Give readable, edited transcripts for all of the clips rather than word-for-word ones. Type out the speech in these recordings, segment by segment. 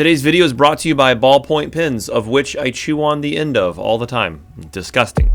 Today's video is brought to you by ballpoint pens, of which I chew on the end of all the time. Disgusting.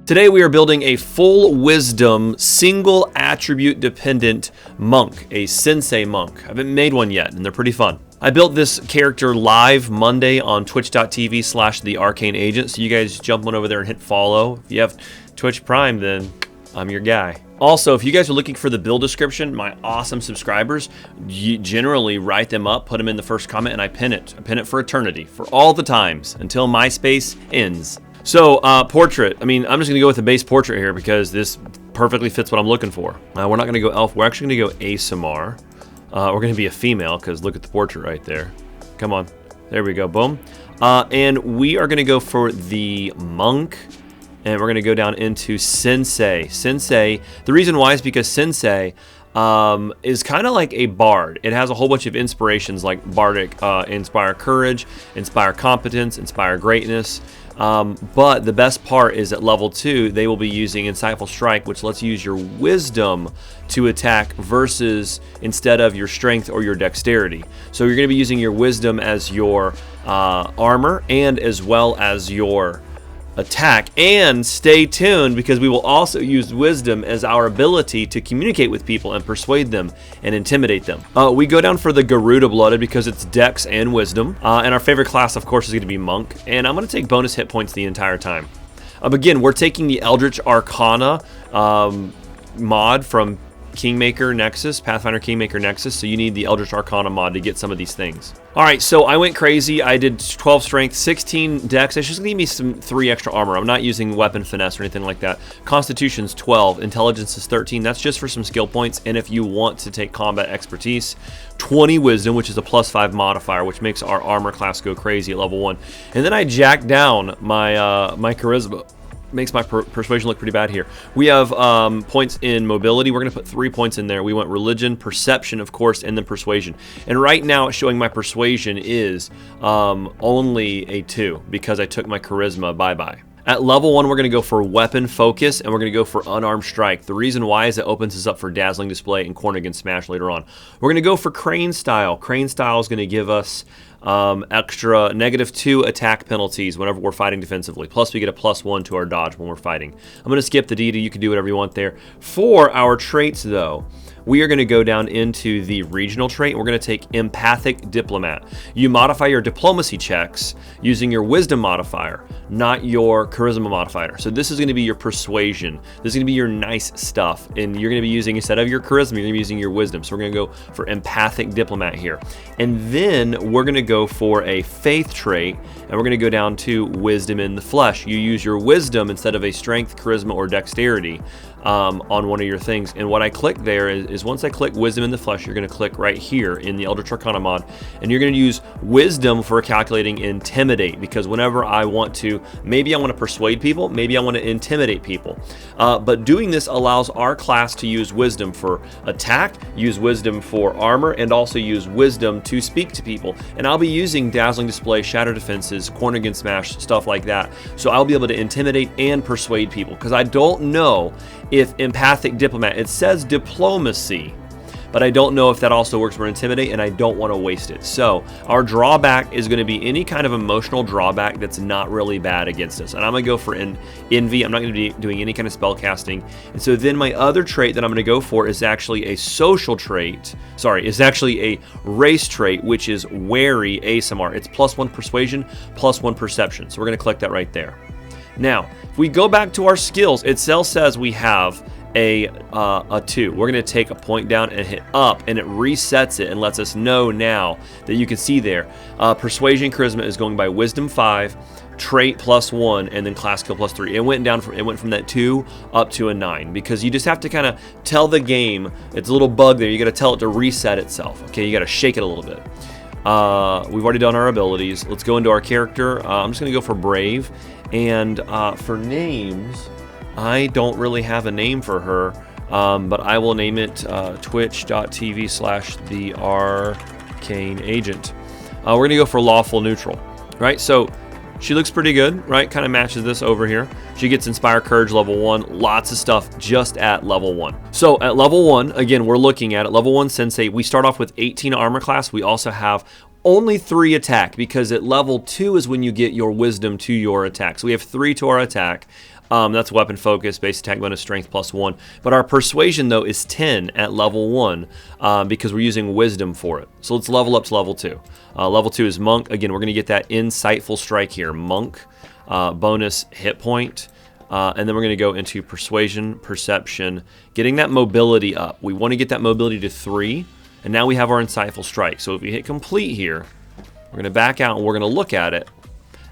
Today we are building a full wisdom, single attribute dependent monk, a Sensei monk. I haven't made one yet, and they're pretty fun. I built this character live Monday on twitch.tv/thearcaneagent, so you guys jump on over there and hit follow. If you have Twitch Prime, then I'm your guy. Also, if you guys are looking for the build description, my awesome subscribers, you generally write them up, put them in the first comment, and I pin it. I pin it for eternity, for all the times, until MySpace ends. So, portrait. I mean, I'm just going to go with the base portrait here because this perfectly fits what I'm looking for. We're not going to go elf. We're actually going to go Asamar. We're going to be a female because look at the portrait right there. Come on. There we go. Boom. And we are going to go for the monk. And we're going to go down into Sensei. Sensei. The reason why is because Sensei is kind of like a bard. It has a whole bunch of inspirations like bardic, inspire courage, inspire competence, inspire greatness. But the best part is at level 2, they will be using Insightful Strike, which lets you use your wisdom to attack versus instead of your strength or your dexterity. So you're going to be using your wisdom as your armor and as well as your attack. And stay tuned because we will also use wisdom as our ability to communicate with people and persuade them and intimidate them. We go down for the Garuda Blooded because it's dex and wisdom. And our favorite class, of course, is going to be monk. And I'm going to take bonus hit points the entire time. Again, we're taking the Eldritch Arcana mod from Kingmaker Nexus, Pathfinder Kingmaker Nexus, so you need the Eldritch Arcana mod to get some of these things. Alright, so I went crazy. I did 12 strength, 16 dex. It's just going to give me 3 extra armor. I'm not using weapon finesse or anything like that. Constitution's 12, intelligence is 13. That's just for some skill points, and if you want to take combat expertise, 20 wisdom, which is a +5 modifier, which makes our armor class go crazy at level 1. And then I jacked down my my charisma. Makes my persuasion look pretty bad here. We have points in mobility. We're going to put 3 points in there. We want religion, perception, of course, and then persuasion. And right now it's showing my persuasion is only a 2 because I took my charisma bye-bye. At level 1, we're going to go for weapon focus, and we're going to go for unarmed strike. The reason why is it opens us up for dazzling display and corner against smash later on. We're going to go for crane style. Crane style is going to give us extra -2 attack penalties whenever we're fighting defensively. Plus, we get a +1 to our dodge when we're fighting. I'm going to skip the deity. You can do whatever you want there. For our traits, though, we are going to go down into the regional trait. We're going to take Empathic Diplomat. You modify your diplomacy checks using your wisdom modifier, not your charisma modifier. So this is going to be your persuasion. This is going to be your nice stuff. And you're going to be using, instead of your charisma, you're going to be using your wisdom. So we're going to go for Empathic Diplomat here. And then we're going to go for a faith trait, and we're going to go down to Wisdom in the Flesh. You use your wisdom instead of a strength, charisma, or dexterity on one of your things. And what I click there is once I click Wisdom in the Flesh, you're going to click right here in the Eldritch Arcana mod, and you're going to use Wisdom for calculating Intimidate, because whenever I want to, maybe I want to persuade people, maybe I want to intimidate people. But doing this allows our class to use Wisdom for attack, use Wisdom for armor, and also use Wisdom to speak to people. And I'll be using Dazzling Display, Shatter Defenses, Corner Against Smash, stuff like that. So I'll be able to intimidate and persuade people, because I don't know if Empathic Diplomat, it says diplomacy, but I don't know if that also works for intimidate, and I don't want to waste it. So our drawback is going to be any kind of emotional drawback that's not really bad against us. And I'm going to go for envy. I'm not going to be doing any kind of spell casting. And so then my other trait that I'm going to go for is actually a social trait. Sorry, is actually a race trait, which is Wary Asamar. It's +1 persuasion, +1 perception. So we're going to click that right there. Now, if we go back to our skills, it still says we have a 2. We're going to take a point down and hit up, and it resets it and lets us know now that you can see there. Persuasion Charisma is going by Wisdom 5, Trait +1, and then Class Skill +3. It went from that 2 up to a 9 because you just have to kind of tell the game. It's a little bug there. You got to tell it to reset itself. Okay, you got to shake it a little bit. We've already done our abilities. Let's go into our character. I'm just going to go for Brave. And for names, I don't really have a name for her, but I will name it twitch.tv/thearcaneagent. We're going to go for Lawful Neutral, right? So She looks pretty good, right? Kind of matches this over here. She gets Inspire Courage level 1. Lots of stuff just at level 1. So at level 1, again, we're looking at level 1 Sensei. We start off with 18 armor class. We also have only 3 attack, because at level 2 is when you get your wisdom to your attack. So we have 3 to our attack. That's weapon focus, base attack bonus, strength +1. But our persuasion, though, is 10 at level 1 because we're using wisdom for it. So let's level up to level 2. Level 2 is monk. Again, we're going to get that insightful strike here. Monk, bonus hit point. And then we're going to go into persuasion, perception, getting that mobility up. We want to get that mobility to 3. And now we have our insightful strike. So if we hit complete here, we're going to back out and we're going to look at it.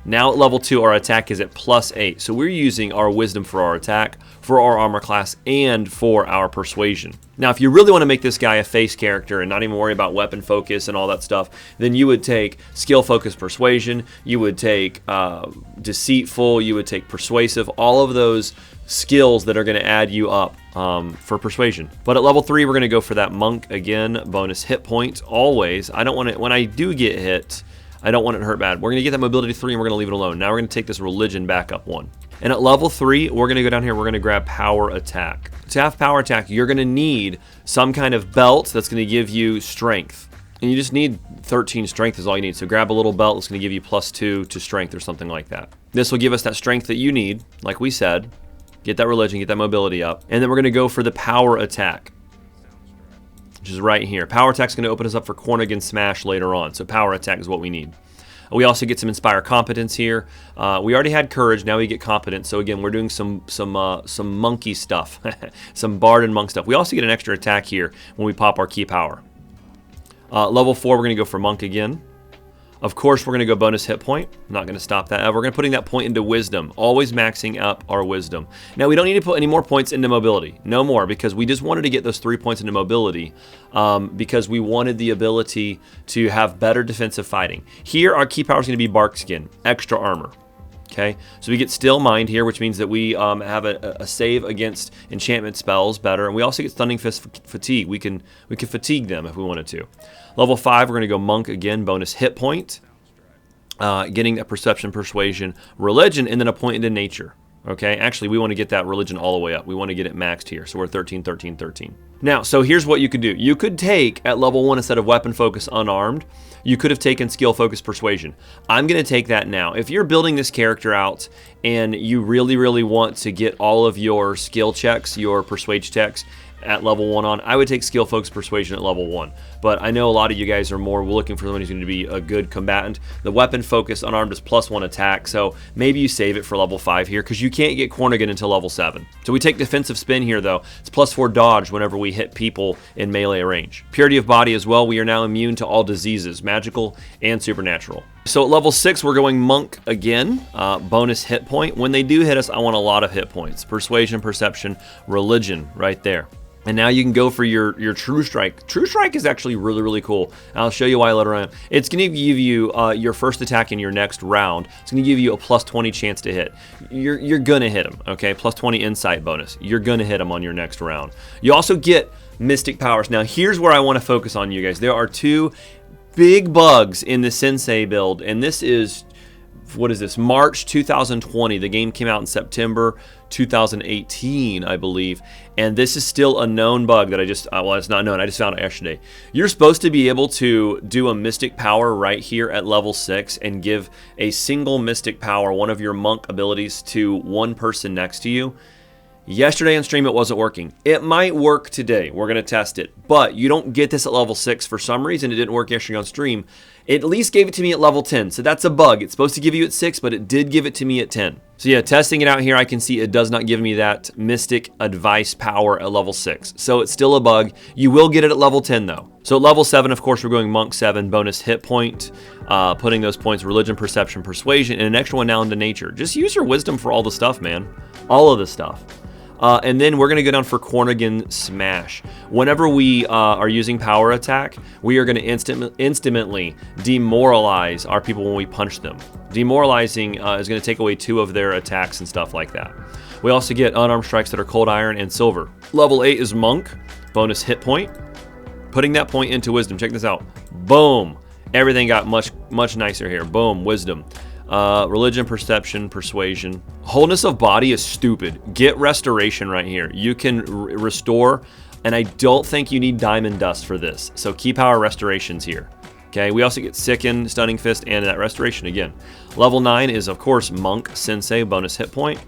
Now at level 2, our attack is at +8. So we're using our wisdom for our attack, for our armor class, and for our persuasion. Now, if you really want to make this guy a face character and not even worry about weapon focus and all that stuff, then you would take skill focus persuasion, you would take deceitful, you would take persuasive, all of those skills that are going to add you up for persuasion. But at level 3, we're going to go for that monk again, bonus hit points always. I don't want it, when I do get hit, I don't want it to hurt bad. We're going to get that mobility 3 and we're going to leave it alone. Now we're going to take this religion back up 1. And at level 3, we're going to go down here, we're going to grab power attack. To have power attack, you're going to need some kind of belt that's going to give you strength. And you just need 13 strength is all you need. So grab a little belt that's going to give you +2 to strength or something like that. This will give us that strength that you need, like we said. Get that religion, get that mobility up. And then we're going to go for the power attack, which is right here. Power attack is going to open us up for Cornigan Smash later on. So power attack is what we need. We also get some Inspire Competence here. We already had Courage, now we get Competence. So again, we're doing some monkey stuff, some Bard and Monk stuff. We also get an extra attack here when we pop our Key Power. Level 4, we're going to go for Monk again. Of course, we're going to go bonus hit point. I'm not going to stop that. We're going to putting that point into wisdom, always maxing up our wisdom. Now, we don't need to put any more points into mobility. No more, because we just wanted to get those 3 points into mobility because we wanted the ability to have better defensive fighting. Here, our key power is going to be Bark Skin, extra armor. Okay, so we get Still Mind here, which means that we have a save against enchantment spells better, and we also get Stunning Fist Fatigue. We can fatigue them if we wanted to. Level 5, we're going to go Monk again, bonus hit point, getting that Perception, Persuasion, Religion, and then a point into Nature. Okay, actually, we want to get that religion all the way up. We want to get it maxed here, so we're 13, 13, 13. Now, so here's what you could do. You could take, at level 1, instead of weapon focus unarmed, you could have taken skill focus persuasion. I'm going to take that now. If you're building this character out and you really, really want to get all of your skill checks, your persuade checks, at level 1 on, I would take skill focus persuasion at level 1. But I know a lot of you guys are more looking for someone who's going to be a good combatant. The weapon focus unarmed is +1 attack, so maybe you save it for level 5 here because you can't get Cornigan until level 7. So we take defensive spin here though. It's +4 dodge whenever we hit people in melee range. Purity of body as well. We are now immune to all diseases, magical and supernatural. So at level 6, we're going Monk again, bonus hit point. When they do hit us, I want a lot of hit points. Persuasion, Perception, Religion right there. And now you can go for your True Strike. True Strike is actually really, really cool. I'll show you why later on. It's going to give you your first attack in your next round. It's going to give you a +20 chance to hit. You're going to hit them, okay? +20 insight bonus. You're going to hit them on your next round. You also get Mystic Powers. Now, here's where I want to focus on you guys. There are 2 big bugs in the Sensei build, and this is, what is this, March 2020. The game came out in September 2018, I believe, and this is still a known bug that I just, well, it's not known, I just found it yesterday. You're supposed to be able to do a Mystic Power right here at level 6 and give a single Mystic Power, one of your monk abilities, to one person next to you. Yesterday on stream, it wasn't working. It might work today. We're going to test it. But you don't get this at level 6. For some reason, it didn't work yesterday on stream. It at least gave it to me at level 10. So that's a bug. It's supposed to give you at 6, but it did give it to me at 10. So yeah, testing it out here, I can see it does not give me that Mystic Advice power at level 6. So it's still a bug. You will get it at level 10, though. So at level 7, of course, we're going Monk 7, bonus hit point, putting those points, Religion, Perception, Persuasion, and an extra one now into Nature. Just use your wisdom for all the stuff, man. All of the stuff. And then we're going to go down for Cornigan Smash. Whenever we are using power attack, we are going to instantly demoralize our people when we punch them. Demoralizing is going to take away 2 of their attacks and stuff like that. We also get unarmed strikes that are cold iron and silver. Level 8 is Monk, bonus hit point. Putting that point into wisdom. Check this out. Boom. Everything got much nicer here. Boom, wisdom. Religion, perception, persuasion. Wholeness of body is stupid. Get restoration right here. You can restore, and I don't think you need diamond dust for this. So key power restorations here. Okay, we also get Sicken, Stunning Fist, and that restoration again. Level 9 is, of course, Monk, Sensei, bonus hit point.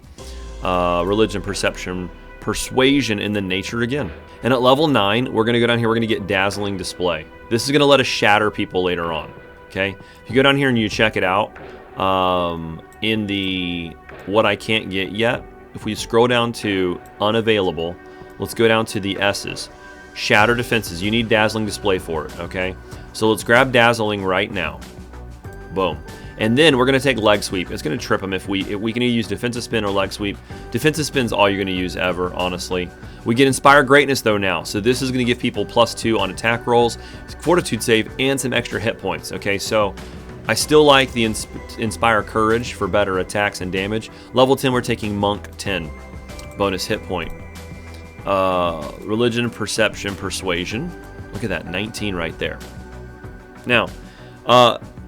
Religion, perception, persuasion, and then nature again. And at level 9, we're going to go down here, we're going to get Dazzling Display. This is going to let us shatter people later on. Okay, if you go down here and you check it out, in the what I can't get yet, if we scroll down to unavailable, let's go down to the S's. Shatter defenses, you need Dazzling Display for it, okay? So let's grab Dazzling right now. Boom. And then we're going to take Leg Sweep. It's going to trip them if we can either use Defensive Spin or Leg Sweep. Defensive Spin's all you're going to use ever, honestly. We get Inspire Greatness, though, now. So this is going to give people +2 on attack rolls, Fortitude save, and some extra hit points, okay? So I still like the Inspire Courage for better attacks and damage. Level 10, we're taking Monk 10. Bonus hit point. Religion, Perception, Persuasion. Look at that, 19 right there. Now,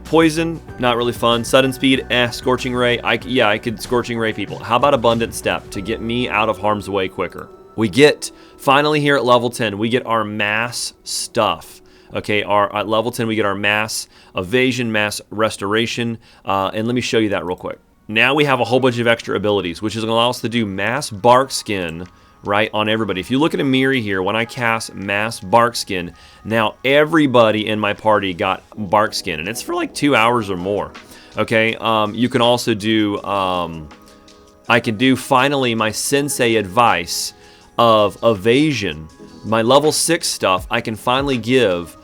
Poison, not really fun. Sudden Speed, Scorching Ray, I could Scorching Ray people. How about Abundant Step to get me out of harm's way quicker? We get, finally here at level 10, we get our mass stuff. Okay, at level 10 we get our mass evasion, mass restoration, and let me show you that real quick. Now we have a whole bunch of extra abilities, which is going to allow us to do mass bark skin, right, on everybody. If you look at Amiri here, when I cast mass bark skin, now everybody in my party got bark skin, and it's for like 2 hours or more. Okay, you can also do, I can do finally my Sensei advice of evasion. My level 6 stuff, I can finally give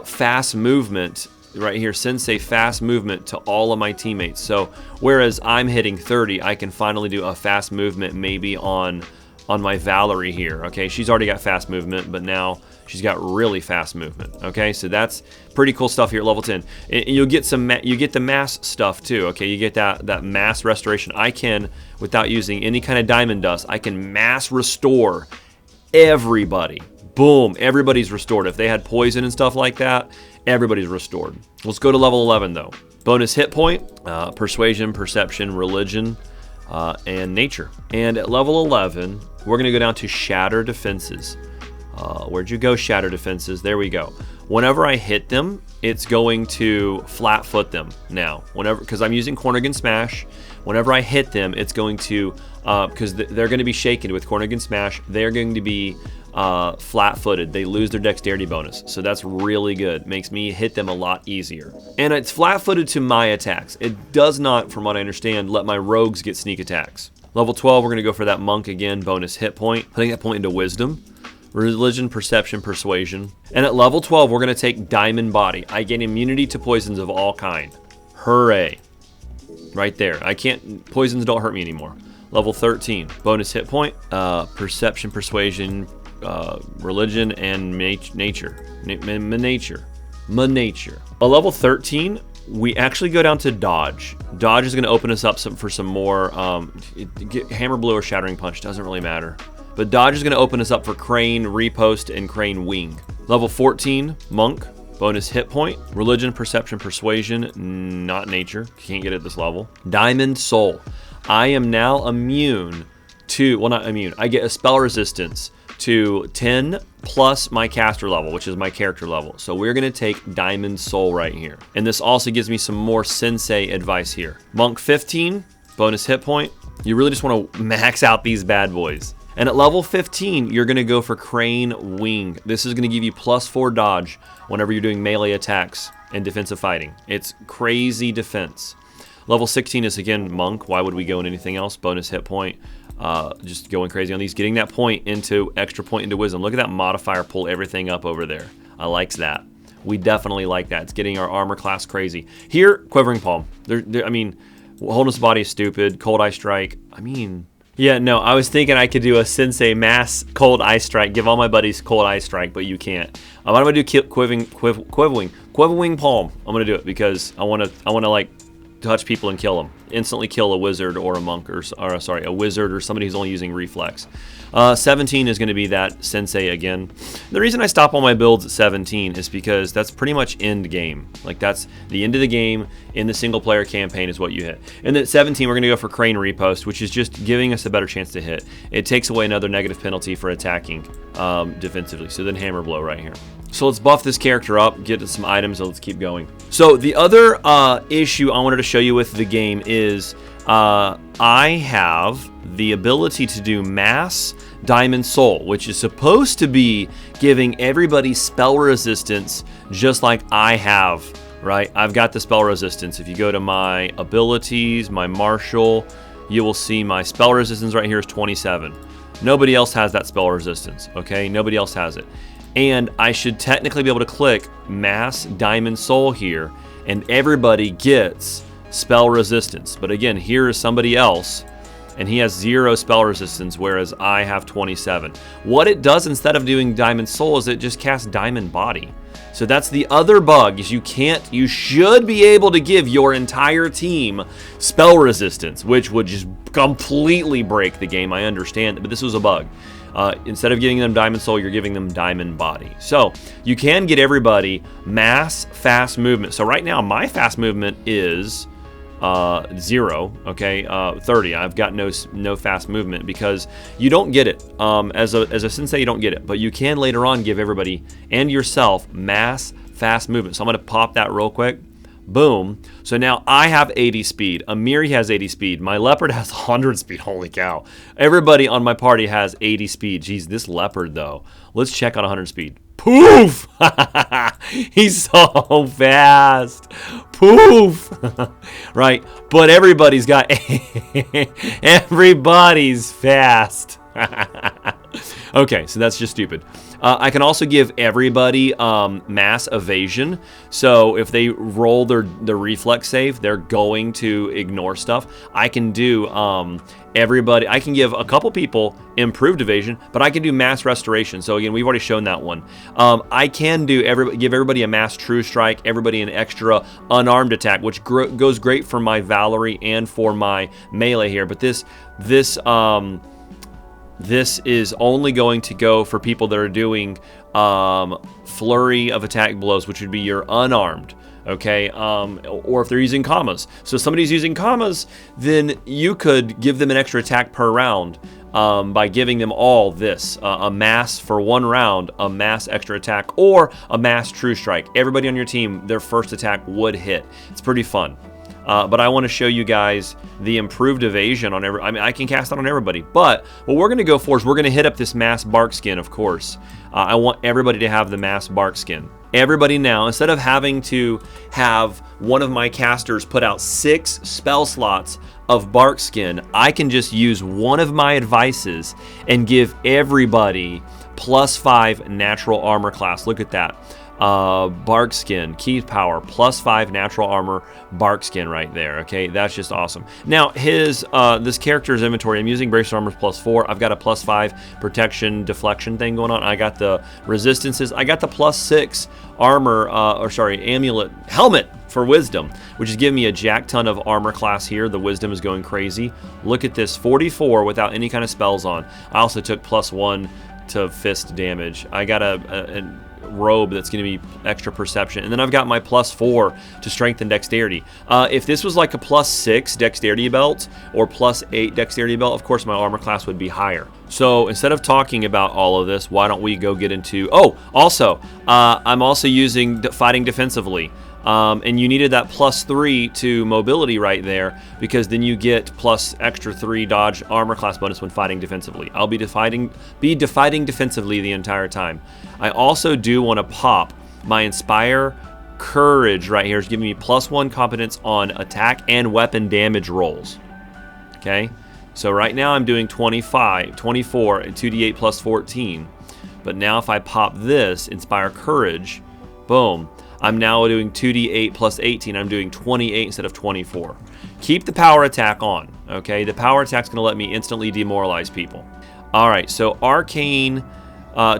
fast movement right here, Sensei fast movement to all of my teammates. So whereas I'm hitting 30, I can finally do a fast movement maybe on my Valerie here. Okay, she's already got fast movement, but now she's got really fast movement. Okay, so that's pretty cool stuff here at level 10. And you'll get you get the mass stuff too. Okay, you get that mass restoration. I can, without using any kind of diamond dust, I can mass restore everybody. Boom, everybody's restored. If they had poison and stuff like that, everybody's restored. Let's go to level 11 though. Bonus hit point, persuasion, perception, religion, and nature. And at level 11, we're going to go down to shatter defenses. Where'd you go, shatter defenses? There we go. Whenever I hit them, it's going to flat foot them now. Because I'm using Cornigan Smash, whenever I hit them, it's going to, because they're going to be shaken with Cornigan Smash, they're going to be flat-footed. They lose their dexterity bonus, so that's really good. Makes me hit them a lot easier. And it's flat-footed to my attacks. It does not, from what I understand, let my rogues get sneak attacks. Level 12, we're going to go for that monk again, bonus hit point, putting that point into wisdom, religion, perception, persuasion. And at level 12, we're going to take diamond body. I gain immunity to poisons of all kind. Hooray. Right there. Poisons don't hurt me anymore. Level 13, bonus hit point, perception, persuasion, religion, and nature. At level 13, we actually go down to dodge. Dodge is going to open us up for some more, hammer blow or shattering punch, doesn't really matter. But dodge is going to open us up for crane, repost, and crane wing. Level 14, monk, bonus hit point, religion, perception, persuasion, not nature, can't get it at this level. Diamond soul. I am now immune to, well, not immune, I get a spell resistance to 10 plus my caster level, which is my character level. So we're going to take Diamond Soul right here. And this also gives me some more Sensei advice here. Monk 15, bonus hit point. You really just want to max out these bad boys. And at level 15, you're going to go for Crane Wing. This is going to give you +4 dodge whenever you're doing melee attacks and defensive fighting. It's crazy defense. Level 16 is again Monk. Why would we go in anything else? Bonus hit point. Just going crazy on these. Getting that point into extra point into wisdom. Look at that modifier pull everything up over there. I like that. We definitely like that. It's getting our armor class crazy. Here, Quivering Palm. I mean, Wholeness Body is stupid. Cold Eye Strike. I mean, yeah, no, I was thinking I could do a Sensei mass Cold Eye Strike. Give all my buddies Cold Eye Strike, but you can't. I'm going to do Quivering Palm. I'm going to do it because I want to like touch people and kill them. Instantly kill a wizard or a monk, or sorry, a wizard or somebody who's only using reflex. 17 is going to be that Sensei again. The reason I stop all my builds at 17 is because that's pretty much end game. Like, that's the end of the game in the single player campaign is what you hit. And then at 17, we're going to go for Crane Repost, which is just giving us a better chance to hit. It takes away another negative penalty for attacking defensively. So then Hammer Blow right here. So let's buff this character up, get to some items, and let's keep going. So the other issue I wanted to show you with the game is I have the ability to do Mass Diamond Soul, which is supposed to be giving everybody spell resistance just like I have, right? I've got the spell resistance. If you go to my abilities, my martial, you will see my spell resistance right here is 27. Nobody else has that spell resistance, okay? Nobody else has it. And I should technically be able to click Mass Diamond Soul here, and everybody gets spell resistance. But again, here is somebody else, and he has 0 spell resistance, whereas I have 27. What it does instead of doing Diamond Soul is it just casts Diamond Body. So that's the other bug, is you should be able to give your entire team spell resistance, which would just completely break the game. I understand, but this was a bug. Instead of giving them Diamond Soul, you're giving them Diamond Body. So you can get everybody mass fast movement. So right now, my fast movement is 0, okay, 30. I've got no fast movement because you don't get it. As a Sensei, you don't get it, but you can later on give everybody and yourself mass fast movement. So I'm going to pop that real quick. Boom. So now I have 80 speed. Amiri has 80 speed. My leopard has 100 speed. Holy cow. Everybody on my party has 80 speed. Jeez, this leopard, though. Let's check on 100 speed. Poof! He's so fast. Poof! Right. But everybody's got... everybody's fast. Okay, so that's just stupid. I can also give everybody mass evasion. So if they roll their reflex save, they're going to ignore stuff. I can do everybody. I can give a couple people improved evasion, but I can do mass restoration. So again, we've already shown that one. I can do give everybody a mass true strike, everybody an extra unarmed attack, which goes great for my Valerie and for my melee here. But this is only going to go for people that are doing flurry of attack blows, which would be your unarmed, okay? Or if they're using commas. So if somebody's using commas, then you could give them an extra attack per round by giving them all this. A mass for 1 round, a mass extra attack, or a mass true strike. Everybody on your team, their first attack would hit. It's pretty fun. But I want to show you guys the improved evasion on I can cast that on everybody. But what we're going to go for is we're going to hit up this mass bark skin, of course. I want everybody to have the mass bark skin. Everybody now, instead of having to have one of my casters put out 6 spell slots of bark skin, I can just use one of my advices and give everybody +5 natural armor class. Look at that. Bark skin, key power, +5 natural armor, bark skin right there. Okay, that's just awesome. Now his this character's inventory, I'm using brace armor +4. I've got a +5 protection deflection thing going on. I got the resistances. I got the +6 armor, amulet helmet for wisdom, which is giving me a jack ton of armor class here. The wisdom is going crazy. Look at this, 44 without any kind of spells on. I also took +1 to fist damage. I got a robe that's going to be extra perception, and then I've got my +4 to strength and dexterity. If this was like a +6 dexterity belt or +8 dexterity belt, of course my armor class would be higher. So instead of talking about all of this, why don't we go get into... Oh, also, I'm also using fighting defensively. And you needed that +3 to mobility right there, because then you get extra 3 dodge armor class bonus when fighting defensively. I'll be defending defensively the entire time. I also do want to pop my Inspire Courage right here. It's giving me +1 competence on attack and weapon damage rolls. Okay, so right now I'm doing 25, 24, and 2d8 +14. But now if I pop this Inspire Courage, boom, I'm now doing 2d8 +18. I'm doing 28 instead of 24. Keep the power attack on, okay? The power attack's going to let me instantly demoralize people. All right, so Arcane,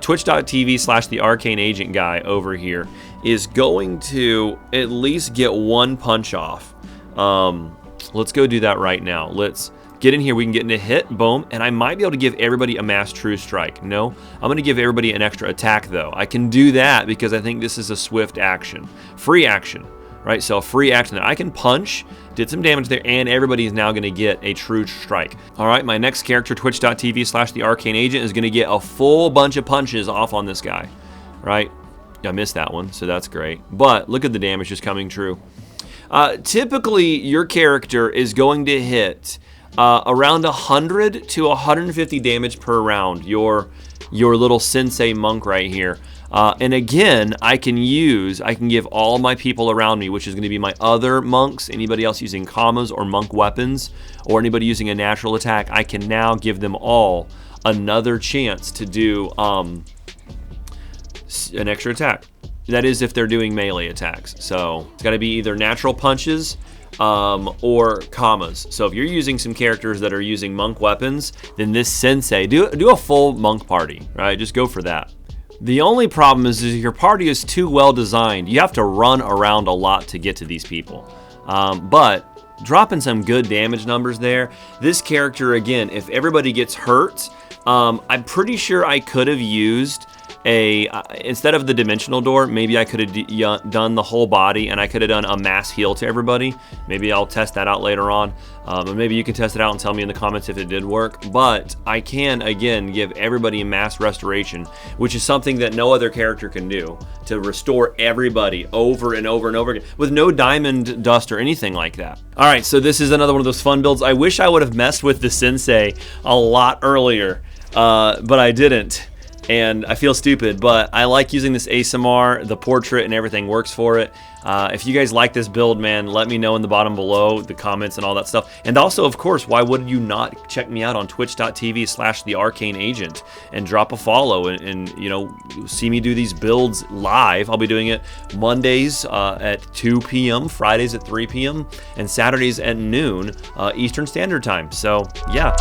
twitch.tv/the Arcane Agent guy over here is going to at least get 1 punch off Let's go do that right now. Let's get in here. We can get into hit, boom, and I might be able to give everybody a mass true strike. No, I'm going to give everybody an extra attack, though. I can do that because I think this is a swift action. Free action, right? So a free action that I can punch, did some damage there, and everybody is now going to get a true strike. All right, my next character, twitch.tv/thearcaneagent, is going to get a full bunch of punches off on this guy, right? I missed that one, so that's great. But look at the damage just coming true. Typically, your character is going to hit around 100 to 150 damage per round, your little Sensei monk right here. And again, I can give all my people around me, which is going to be my other monks, anybody else using commas or monk weapons, or anybody using a natural attack, I can now give them all another chance to do an extra attack. That is if they're doing melee attacks. So it's got to be either natural punches or commas. So if you're using some characters that are using monk weapons, then this Sensei, do a full monk party, right? Just go for that. The only problem is your party is too well designed. You have to run around a lot to get to these people. But dropping some good damage numbers there. This character, again, if everybody gets hurt, I'm pretty sure I could have used instead of the dimensional door, maybe I could have done the whole body, and I could have done a mass heal to everybody. Maybe I'll test that out later on, and maybe you can test it out and tell me in the comments if it did work. But I can, again, give everybody a mass restoration, which is something that no other character can do, to restore everybody over and over and over again with no diamond dust or anything like that. All right, so this is another one of those fun builds. I wish I would have messed with the Sensei a lot earlier, but I didn't. And I feel stupid, but I like using this ASMR. The portrait and everything works for it. If you guys like this build, man, let me know in the bottom below, the comments and all that stuff. And also, of course, why would you not check me out on twitch.tv/thearcaneagent and drop a follow and you know, see me do these builds live. I'll be doing it Mondays at 2 p.m., Fridays at 3 p.m., and Saturdays at noon Eastern Standard Time. So, yeah.